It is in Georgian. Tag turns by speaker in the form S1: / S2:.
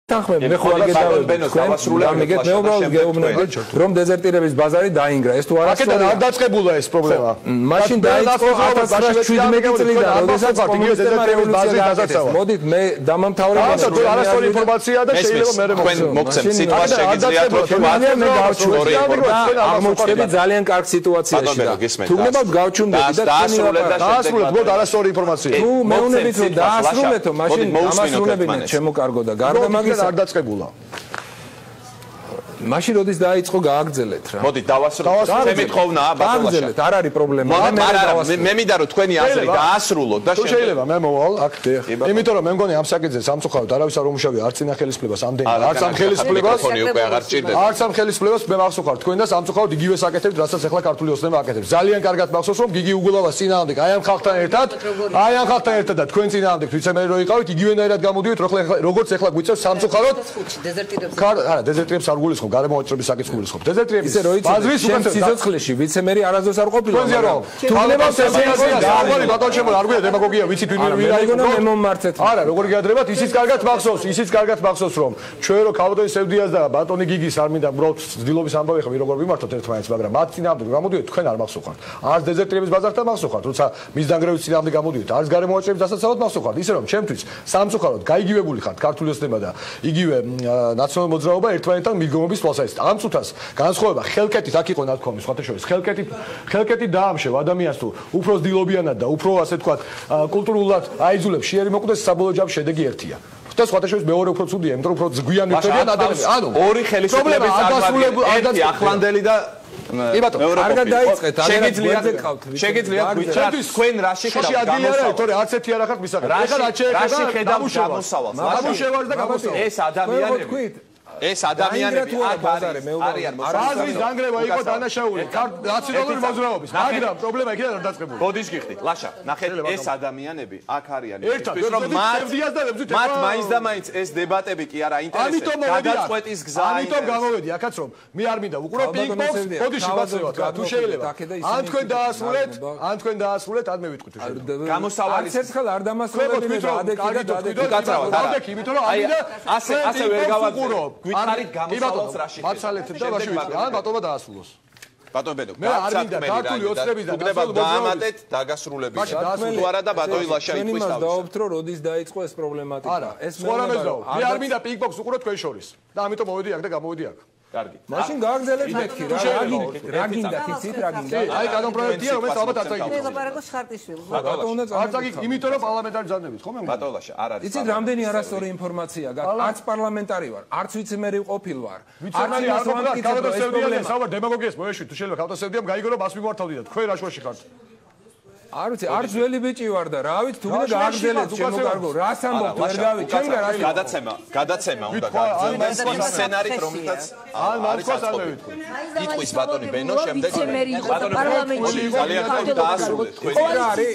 S1: თანხმები მე ხოლმე გეტყვით რომ დეზერტირების ბაზარი დაინგრა ეს თუ არა
S2: აქედან არ დაწყებულა ეს პრობლემა
S1: მაშინ დაიწყო 1917 წლიდან როდესაც კომუნისტებმა რევოლუცია გააკეთა მოდით მე დამამთავრებ
S2: არასწორი ინფორმაცია და შეიძლება მე
S3: მოგცემ სიტუაცია შეგიძლიათ რომ
S1: მე გავჩუმდი აღმოჩნდები ძალიან კარგ სიტუაციაში და თუნდაც გავჩუმდები და
S2: დაასრულეთ მოდ არასწორი ინფორმაცია
S1: თუ მეუნებით რომ დაასრულეთო მაშინ ამასრულებინეთ ჩემო კარგო და გარდა მაგის
S2: არ დაწყებულა.
S1: მაშინ როდის დაიწყო გააგრძელეთ რა.
S3: მოდი დავასრულოთ. მე მithოვნაა ბატონო.
S1: არ არის პრობლემა.
S3: მე მინდა რომ თქვენი აზრი დაასრულოთ და
S2: შეიძლება მე მოვალ აქ. იმიტომ რომ მე მგონი ამ საკითხზე სამწუხაროდ არავის არ უმუშავია არც წინა ხელისფლებას ამდენი არც ამ ხელისფლებას
S3: უკვე აღარ ჭირდება.
S2: არც ამ ხელისფლებას მე მახსოვხარ თქვენ და სამწუხაროდ იგივე საკეთებთ რასაც ახლა ქართული ოცნება აკეთებს. ძალიან კარგად მახსოვს რომ გიგი უგულავას წინააღმდეგ აი ამ ხალხთან ერთად და თქვენ წინააღმდეგ ვიცემერი რო იყავით იგივენაირად გამოდივით როგორც ახლა გვიწევს სამწუხაროდ არა დეზერტირებს არ გულისხმობ გარემოუჭრების საკითხს გულისხმობ. დეზერტირების ბაზრის უკეთ
S1: სიცოცხლეში ვიცემერი არასდროს არ ყოფილა.
S2: თვალებავს ეს ბატონ შემოლა არ გვია დემაგოგია ვიცით ვინ
S1: მე მომმართეთ.
S2: არა როგორ გაადრებათ ისიც კარგად მახსოვს რომ ჩვენ რო ქალბატონი სევდიას და ბატონი გიგის არ მინდა უბრალოდ ძილობის ამბავი ხომ როგორ ვიმართოთ ერთმანეთს მაგრამ მათ წინააღმდეგ გამოდივით თქვენ არ მახსოვხართ. არც დეზერტირების ბაზართან მახსოვხართ როცა მის დანგრევის წინააღმდეგ გამოდივით არც გარემოუჭრების დასაცავად მახსოვხართ. ისე რომ ჩემთვის სამწუხაროდ გაიგივებული ხართ ქართული ოცნება და იგივე ნაციონალური მოძრაობა ერთმანეთთან მიდგომების თვალსაზრისით. ამ წუთას განსხვავება ხელკეტით აქ იყო ნათქვამი სხვათა შორის ხელკეტით დაამშევ ადამიანს თუ უფრო ძილობიანად და უფრო ასე თქვა კულტურულად აიძულებს შეერი მოკვდეს საბოლოო ჯამში შედეგი ერთია. და სხვათა შორის მეორე უფრო ცუდია, იმიტომ რომ უფრო გვიან ერთებიან ადამიანები. ანუ
S3: ორი ხელისუფლების წარმატება ახლანდელი და
S1: კარგად დაიწყეთ
S3: შეგიძლიათ გვითხრათ თქვენ რაში ხედავთ
S2: გამოსავალს თორე არც ერთი არ ახართ მისაღები ეხლა
S3: რაში ხედავთ გამოსავალს
S2: გამუშევას და გამოსავალს
S3: ეს ადამიანები აქ არიან
S2: ბაზრის დანგრევა იყო დანაშაული ნაციონალური მოძრაობის მაგრამ პრობლემა იქიდან არ დაწყებულა
S3: ბოდიშ გიხდით ლაშა ნახეთ ეს ადამიანები აქ არიან
S2: ერთად
S3: მათ მაინც და მაინც ეს დებატები კი არა ინტერესებს გადაწყვეტის გზა
S2: ამიტომ გამოვედი აქაც რომ მე არ მინდა უყურო პინგ-პონგს ბოდიში ვაცევათ თუ შეიძლება ან თქვენ დაასრულეთ ან მე ვიტყვით
S3: გამოსავალი
S1: არც ერთხელ არ დამასრულებინე და ადექი
S3: გაცრავად არა
S2: იმიტომ რომ ამიდა
S3: ასე ვერ გავაგზავნებ გვითხარით გამოსავალს რაში
S2: მაცალეთ და რაში ვიტყვი ან ბატონმა დაასრულოს
S3: ბატონ ბედო
S2: მე არ მინდა ქართული ოცნების და
S3: გუგდება დაამატეთ დაგასრულებით თუ არა და ბატონი ლაშა იტყვის თავს
S1: დავობთ რომ როდის დაიწყო ეს პრობლემატიკა
S2: ეს მე არ მინდა პინგ-პონგს უყურო თქვენ შორის და ამიტომ მოვედი აქ და გამოვედი აქ
S3: კარგი
S1: მაშინ გააგრძელეთ მეთქი რა გინდა იცით რა გინდა
S2: აი კანონპროექტია რომელიც ალბათ არ წაიგებს
S4: ლაპარაკოს ხარტიშვილი
S2: არ წაიგებს იმიტომ რომ პარლამენტარი ძალებით ხო მე
S3: ბატონ ლაშა არ არის
S1: იცით რამდენი არასწორი ინფორმაცია არც პარლამენტარი ვარ არც ვიცემერი ყოფილ ვარ
S2: ვიცემერი არ ყოფილა ქალბატონსევდიანი საუბარ დემაგოგიას მოეშვით თუ შეიძლება ქალბატონსევდიამ გაიგო რომ მას მიმართავდი და თქვენ რა შუაში ხართ
S1: არ ვიცი არც ძველი ბიჭი ვარ და რა ვიცი თუ უნდა გააგრძელოთ ჩემო კარგო რას ამბობთ ვერ გავი ჩემგან რა
S3: გადაცემა უნდა გაგრძელდეს იმ სცენარით რომელთაც არის იტყვის ბატონი ბენო შემდეგ
S4: ბატონი პარლამენტში
S3: ძალიან კარგი დაასრულეთ თქვენი რა არის